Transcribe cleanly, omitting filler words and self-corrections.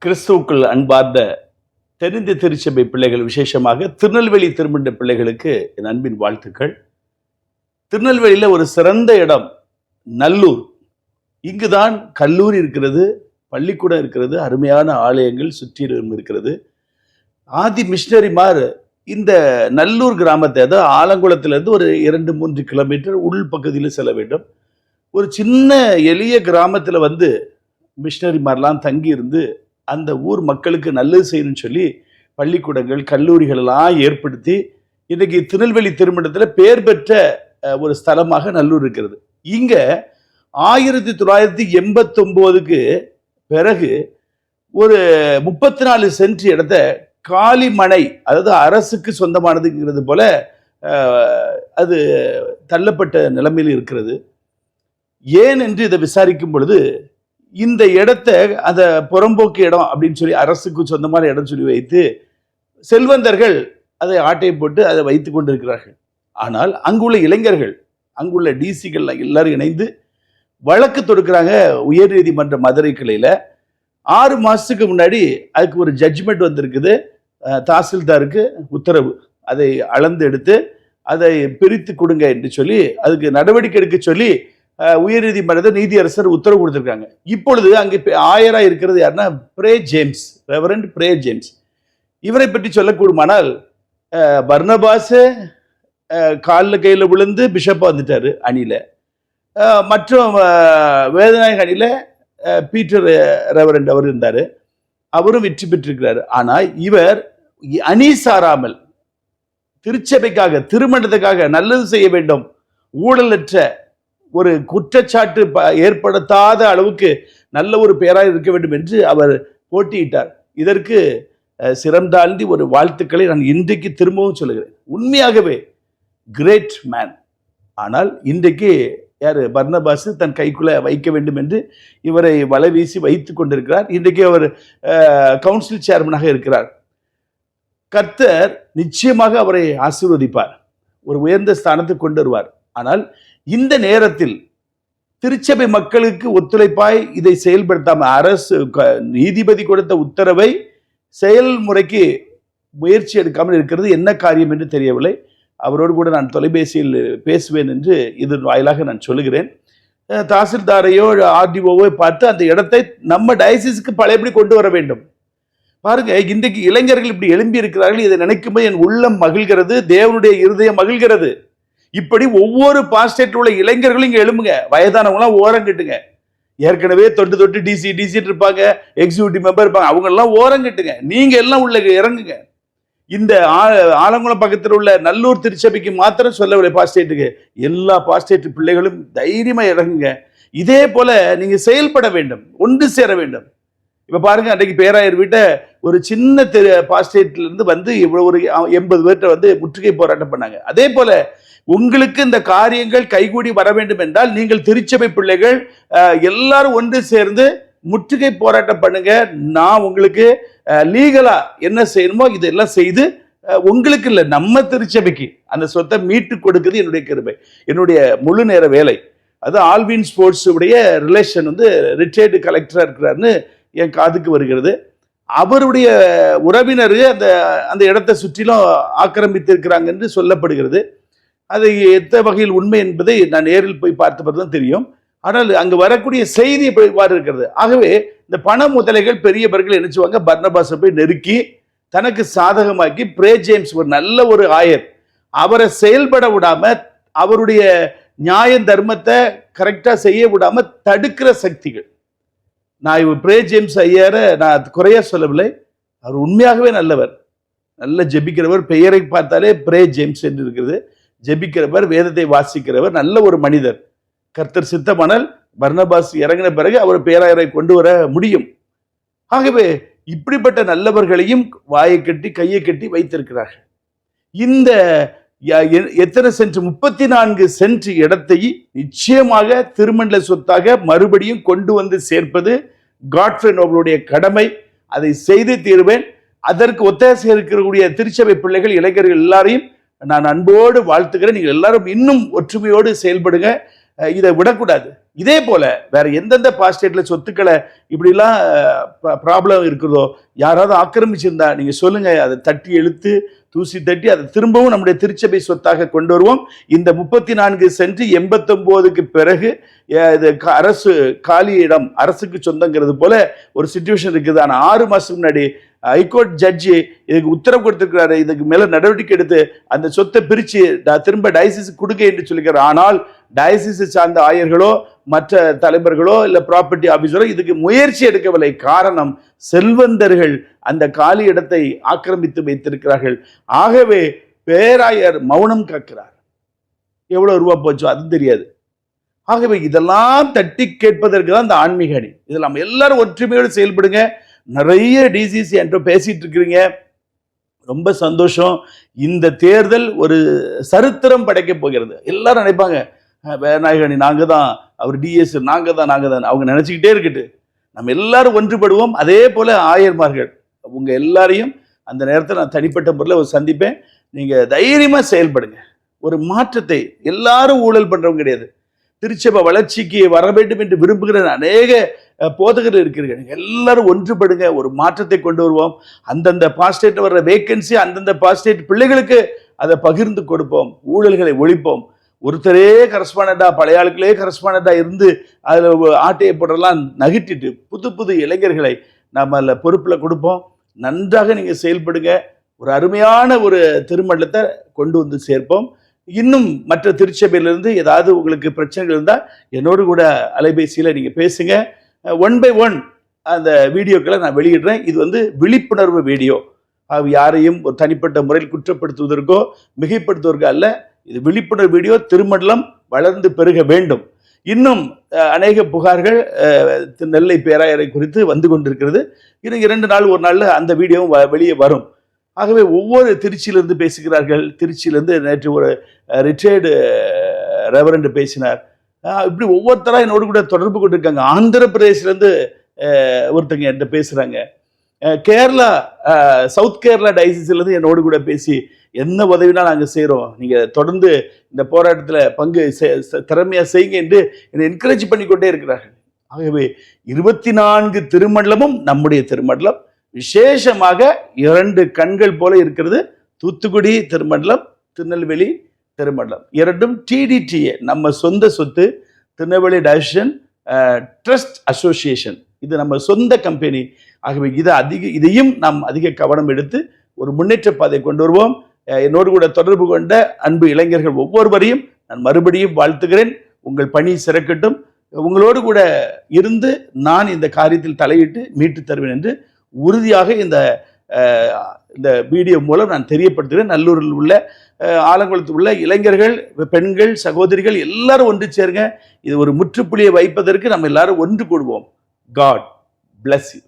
கிறிஸ்துவுக்குள் அன்பார்ந்த தென்னிந்திய திருச்சபை பிள்ளைகள், விசேஷமாக திருநெல்வேலி திருமண்ட பிள்ளைகளுக்கு என் அன்பின் வாழ்த்துக்கள். திருநெல்வேலியில் ஒரு சிறந்த இடம் நல்லூர். இங்குதான் கல்லூரி இருக்கிறது, பள்ளிக்கூடம் இருக்கிறது, அருமையான ஆலயங்கள் சுற்றிலும் இருக்கிறது. ஆதி மிஷனரிமார் இந்த நல்லூர் கிராமத்தை, அதாவது ஆலங்குளத்திலிருந்து ஒரு 2-3 கிலோமீட்டர் உள் பகுதியில் செல்ல வேண்டும். ஒரு சின்ன எளிய கிராமத்தில் வந்து மிஷனரிமார்லாம் தங்கி இருந்து அந்த ஊர் மக்களுக்கு நல்லது செய்யணும்னு சொல்லி பள்ளிக்கூடங்கள், கல்லூரிகள் எல்லாம் ஏற்படுத்தி இன்னைக்கு திருநெல்வேலி திருமணத்தில் பேர் பெற்ற ஒரு ஸ்தலமாக நல்லூர் இருக்கிறது. இங்க 1989க்கு பிறகு ஒரு 34 சென்ட் இடத்த காலி மனை, அதாவது அரசுக்கு சொந்தமானதுங்கிறது போல அது தள்ளப்பட்ட நிலைமையில் இருக்கிறது. ஏன் என்று இதை விசாரிக்கும் பொழுது, இந்த இடத்த அந்த புறம்போக்கு இடம் அப்படின்னு சொல்லி அரசுக்கு சொந்தமான இடம் சொல்லி வைத்து செல்வந்தர்கள் அதை ஆட்டை போட்டு அதை வைத்து கொண்டிருக்கிறார்கள். ஆனால் அங்குள்ள இளைஞர்கள், அங்குள்ள டிசிகள் எல்லாரும் இணைந்து வழக்கு தொடுக்கிறாங்க உயர்நீதிமன்ற மதுரை கிளையில. 6 மாசத்துக்கு முன்னாடி அதுக்கு ஒரு ஜட்ஜ்மெண்ட் வந்திருக்குது. தாசில்தாருக்கு உத்தரவு, அதை அளந்து எடுத்து அதை பிரித்து கொடுங்க என்று சொல்லி அதுக்கு நடவடிக்கை எடுக்க சொல்லி உயர்நீதிமன்ற நீதியரசர் உத்தரவு கொடுத்திருக்காங்க. இப்பொழுது அங்கே ஆயரா இருக்கிறது யாருன்னா பிரே ஜேம்ஸ், ரெவரண்ட் பிரே ஜேம்ஸ். இவரை பற்றி சொல்லக்கூடுமானால், பர்னபாஸ் காலில் கையில் விழுந்து பிஷப்பா வந்துட்டாரு அணியில. மற்றும் வேதநாயக அணியில பீட்டர் ரெவரண்ட் அவர் இருந்தாரு, அவரும் வெற்றி பெற்றிருக்கிறார். ஆனால் இவர் அணி சாராமல் திருச்சபைக்காக, திருமணத்துக்காக நல்லது செய்ய வேண்டும், ஊழலற்ற ஒரு குற்றச்சாட்டு ஏற்படுத்தாத அளவுக்கு நல்ல ஒரு பேராக இருக்க வேண்டும் என்று அவர் போட்டியிட்டார். இதற்கு சிரம் தாழ்ந்தி ஒரு வாழ்த்துக்களை நான் இன்றைக்கு திரும்பவும் சொல்லுகிறேன். உண்மையாகவே கிரேட் மேன். ஆனால் இன்றைக்கு யார், பர்னபாஸ் தன் கைக்குள்ள வைக்க வேண்டும் என்று இவரை வலை வீசி வைத்துக் கொண்டிருக்கிறார். இன்றைக்கு அவர் கவுன்சில் சேர்மனாக இருக்கிறார். கர்த்தர் நிச்சயமாக அவரை ஆசீர்வதிப்பார், ஒரு உயர்ந்த ஸ்தானத்துக்கு கொண்டு வருவார். ஆனால் இந்த நேரத்தில் திருச்சபை மக்களுக்கு ஒத்துழைப்பாய் இதை செயல்படுத்தாம அரசு நீதிபதி கொடுத்த உத்தரவை செயல்முறைக்கு முயற்சி எடுக்காமல் இருக்கிறது என்ன காரியம் என்று தெரியவில்லை. அவரோடு கூட நான் தொலைபேசியில் பேசுவேன் என்று இதன் வாயிலாக நான் சொல்லுகிறேன். தாசில்தாரையோ ஆர்டிஓவோ பார்த்து அந்த இடத்தை நம்ம டயசிஸ்க்கு பழையபடி கொண்டு வர வேண்டும். பாருங்க, இன்றைக்கு இளைஞர்கள் இப்படி எழும்பி இருக்கிறார்கள். இதை நினைக்கும்போது என் உள்ளம் மகிழ்கிறது, தேவனுடைய இருதயம் மகிழ்கிறது. இப்படி ஒவ்வொரு பாஸ்டேட் உள்ள இளைஞர்களும் இங்க எழும்புங்க. வயதானவங்களாம் ஓரம் கட்டுங்க. ஏற்கனவே தொட்டு டிசி இருப்பாங்க, எக்ஸிக்யூட்டிவ் மெம்பர் இருப்பாங்க, அவங்க எல்லாம் ஓரம் கட்டுங்க. நீங்க எல்லாம் உள்ள இறங்குங்க. இந்த ஆலங்குளம் பக்கத்தில் உள்ள நல்லூர் திருச்சபைக்கு மாத்திரம் சொல்லவில்லை, பாஸ்டேட்டுக்கு எல்லா பாஸ்டேட் பிள்ளைகளும் தைரியமா இறங்குங்க. இதே போல நீங்க செயல்பட வேண்டும், ஒன்று சேர வேண்டும். இப்ப பாருங்க, அன்றைக்கு பேராயர் வீட்டை ஒரு சின்ன பாஸ்டேட்ல இருந்து வந்து இவ்வளவு ஒரு 80 பேர்கிட்ட வந்து முற்றுகை போராட்டம் பண்ணாங்க. அதே போல உங்களுக்கு இந்த காரியங்கள் கைகூடி வர வேண்டும் என்றால் நீங்கள் திருச்சபை பிள்ளைகள் எல்லாரும் ஒன்று சேர்ந்து முற்றுகை போராட்டம் பண்ணுங்க. நான் உங்களுக்கு லீகலா என்ன செய்யணுமோ இதெல்லாம் செய்து, உங்களுக்கு இல்லை, நம்ம திருச்சபைக்கு அந்த சொத்தை மீட்டு கொடுக்குறது என்னுடைய கிருபை, என்னுடைய முழு நேர வேலை. அது ஆல்வின் ஸ்போர்ட்ஸ் உடைய ரிலேஷன் வந்து ரிட்டையர்டு கலெக்டரா இருக்கிறாருன்னு என் காதுக்கு வருகிறது. அவருடைய உறவினர் அந்த இடத்தை சுற்றிலும் ஆக்கிரமித்து இருக்கிறாங்க என்று சொல்லப்படுகிறது. அது எந்த வகையில் உண்மை என்பதை நான் நேரில் போய் பார்த்த தான் தெரியும். ஆனால் அங்கு வரக்கூடிய செய்தி இவ்வாறு இருக்கிறது. ஆகவே இந்த பண முதலைகள் பெரியவர்கள் என்ன செய்வாங்க, பர்னபாஸை போய் நெருக்கி தனக்கு சாதகமாக்கி, பிரே ஜேம்ஸ் ஒரு நல்ல ஒரு ஆயர், அவரை செயல்பட விடாம, அவருடைய நியாய தர்மத்தை கரெக்டா செய்ய விடாம தடுக்கிற சக்திகள். நான் பிரே ஜேம்ஸ் ஐயரை நான் குறையா சொல்லவில்லை, அவர் உண்மையாகவே நல்லவர், நல்ல ஜெபிக்கிறவர். பெயரை பார்த்தாலே பிரே ஜேம்ஸ் என்று இருக்கிறது. ஜெபிக்கிறவர், வேதத்தை வாசிக்கிறவர், நல்ல ஒரு மனிதர். கர்த்தர் சித்தமானால் பர்னபாஸ் இறங்கின பிறகு அவர் பேராயரை கொண்டு வர முடியும். ஆகவே இப்படிப்பட்ட நல்லவர்களையும் வாயை கட்டி கையை கட்டி வைத்திருக்கிறார்கள். இந்த எத்தனை சென்ட், 34 சென்ட் இடத்தை நிச்சயமாக திருமண்டல சொத்தாக மறுபடியும் கொண்டு வந்து சேர்ப்பது காட்ஃப்ரே நோபலுடைய கடமை. அதை செய்து தீர்வேன். அதற்கு ஒத்தாசை இருக்கக்கூடிய திருச்சபை பிள்ளைகள், இளைஞர்கள் எல்லாரையும் நான் அன்போடு வாழ்த்துக்கிறேன். நீங்கள் எல்லாரும் இன்னும் ஒற்றுமையோடு செயல்படுங்க. இதை விடக்கூடாது. இதே போல வேற எந்தெந்த பாஸ்டேட்ல சொத்துக்களை இப்படிலாம் ப்ராப்ளம் இருக்கிறதோ, யாராவது ஆக்கிரமிச்சிருந்தா நீங்க சொல்லுங்க, அதை தட்டி இழுத்து தூசி தட்டி அதை திரும்பவும் நம்முடைய திருச்சபை சொத்தாக கொண்டு வருவோம். இந்த 34 சென்ட் 89க்கு பிறகு இது அரசு காலி இடம், அரசுக்கு சொந்தங்கிறது போல ஒரு சிச்சுவேஷன் இருக்குது. ஆனால் 6 மாசத்துக்கு முன்னாடி ஹைகோர்ட் ஜட்ஜி இதுக்கு உத்தரவு கொடுத்திருக்கிறாரு. இதுக்கு மேல நடவடிக்கை எடுத்து அந்த சொத்தை பிரிச்சு திரும்ப டயசிஸ் கொடுக்க என்று சொல்லிக்கிறார். ஆனால் டயசிஸ் சார்ந்த ஆயர்களோ மற்ற தலைவர்களோ இல்ல ப்ராப்பர்ட்டி ஆபீசரோ இதுக்கு முயற்சி எடுக்கவில்லை. காரணம், செல்வந்தர்கள் அந்த காலி இடத்தை ஆக்கிரமித்து வைத்திருக்கிறார்கள். ஆகவே பேராயர் மௌனம் காக்கிறார். எவ்வளவு ரூபா போச்சோ அது தெரியாது. ஆகவே இதெல்லாம் தட்டி கேட்பதற்கு தான் இந்த ஆன்மீக அணி. இதில் நம்ம எல்லாரும் ஒற்றுமையோடு செயல்படுங்க. நிறைய டிசிசி என்ற பேசிட்டு இருக்கிறீங்க, ரொம்ப சந்தோஷம். இந்த தேர்தல் ஒரு சரித்திரம் படைக்க போகிறது. எல்லாரும் நினைப்பாங்க வேநாயகணி நாங்க தான், அவர் டிஎஸ் நாங்க தான். அவங்க நினைச்சுக்கிட்டே இருக்கட்டு. நம்ம எல்லாரும் ஒன்றுபடுவோம். அதே போல ஆயர்மார்கள் உங்க எல்லாரையும் அந்த நேரத்தில் நான் தனிப்பட்ட முறையில் ஒரு சந்திப்பேன். நீங்க தைரியமா செயல்படுங்க. ஒரு மாற்றத்தை, எல்லாரும் ஊழல் பண்றவங்க கிடையாது. திருச்சபை வளர்ச்சிக்கு வர வேண்டும் என்று விரும்புகிற அநேக போதகர்கள் இருக்கிறீர்கள். எல்லாரும் ஒன்றுபடுங்க, ஒரு மாற்றத்தை கொண்டு வருவோம். அந்தந்த பாஸ்டேட் வர்ற வேகன்சி அந்தந்த பாஸ்டேட் பிள்ளைகளுக்கு அதை பகிர்ந்து கொடுப்போம். ஊழல்களை ஒழிப்போம். ஒருத்தரே கரஸ்பாண்டா, பழைய ஆளுக்களே கரஸ்பாண்டா இருந்து அதில் ஆட்டையை போடலாம் நகிட்டிட்டு புது புது இளைஞர்களை நம்ம அதில் பொறுப்பில் கொடுப்போம். நன்றாக நீங்கள் செயல்படுங்க. ஒரு அருமையான ஒரு திருமண்டலத்தை கொண்டு வந்து சேர்ப்போம். இன்னும் மற்ற திருச்சபையிலிருந்து ஏதாவது உங்களுக்கு பிரச்சனைகள் இருந்தால் என்னோடு கூட அலைபேசியில் நீங்கள் பேசுங்க. 1 by 1 அந்த வீடியோக்களை நான் வெளியிடுறேன். இது விழிப்புணர்வு வீடியோ. யாரையும் ஒரு தனிப்பட்ட முறையில் குற்றப்படுத்துவதற்கோ மிகைப்படுத்துவதற்கோ அல்ல. இது விழிப்புணர்வு வீடியோ. திருமண்டலம் வளர்ந்து பெருக வேண்டும். இன்னும் அநேக புகார்கள் நெல்லை பேராயரை குறித்து வந்து கொண்டிருக்கிறது. இன்னும் 2 நாள் ஒரு நாளில் அந்த வீடியோவும் வெளியே வரும். ஆகவே ஒவ்வொரு திருச்சியிலிருந்து பேசுகிறார்கள். திருச்சியிலிருந்து நேற்று ஒரு ரிட்டையர்டு ரெவரண்ட் பேசினார். இப்படி ஒவ்வொருத்தராக என்னோடு கூட தொடர்பு கொண்டிருக்காங்க. ஆந்திர பிரதேசிலேருந்து ஒருத்தங்க என்கிட்ட பேசுகிறாங்க. கேரளா, சவுத் கேரளா டயசிஸ்லேருந்து என்னோடு கூட பேசி என்ன உதவினா நாங்கள் செய்கிறோம், நீங்கள் தொடர்ந்து இந்த போராட்டத்தில் பங்கு திறமையாக செய்யுங்க என்று என்னை என்கரேஜ் பண்ணிக்கொண்டே இருக்கிறார்கள். ஆகவே 24 திருமண்டலமும் நம்முடைய திருமண்டலம். விசேஷமாக 2 கண்கள் போல இருக்கிறது. தூத்துக்குடி திருமண்டலம், திருநெல்வேலி திருமண்டலம். 2ம் TDTA, நம்ம சொந்த சொத்து. திருநெல்வேலி டைரக்ஷன் ட்ரஸ்ட் அசோசியேஷன், இது நம்ம சொந்த கம்பெனி. ஆகவே இதையும் நாம் அதிக கவனம் எடுத்து ஒரு முன்னேற்ற பாதை கொண்டு வருவோம். என்னோடு கூட தொடர்பு கொண்ட அன்பு இளைஞர்கள் ஒவ்வொருவரையும் நான் மறுபடியும் வாழ்த்துகிறேன். உங்கள் பணி சிறக்கட்டும். உங்களோடு கூட இருந்து நான் இந்த காரியத்தில் தலையிட்டு மீட்டு தருவேன் என்று உறுதியாக இந்த வீடியோ மூலம் நான் தெரியப்படுத்துகிறேன். நல்லூரில் உள்ள, ஆலங்குளத்தில் உள்ள இளைஞர்கள், பெண்கள், சகோதரிகள் எல்லாரும் ஒன்று சேருங்க. இது ஒரு முற்றுப்புள்ளியை வைப்பதற்கு நம்ம எல்லாரும் ஒன்று கூடுவோம். God bless you.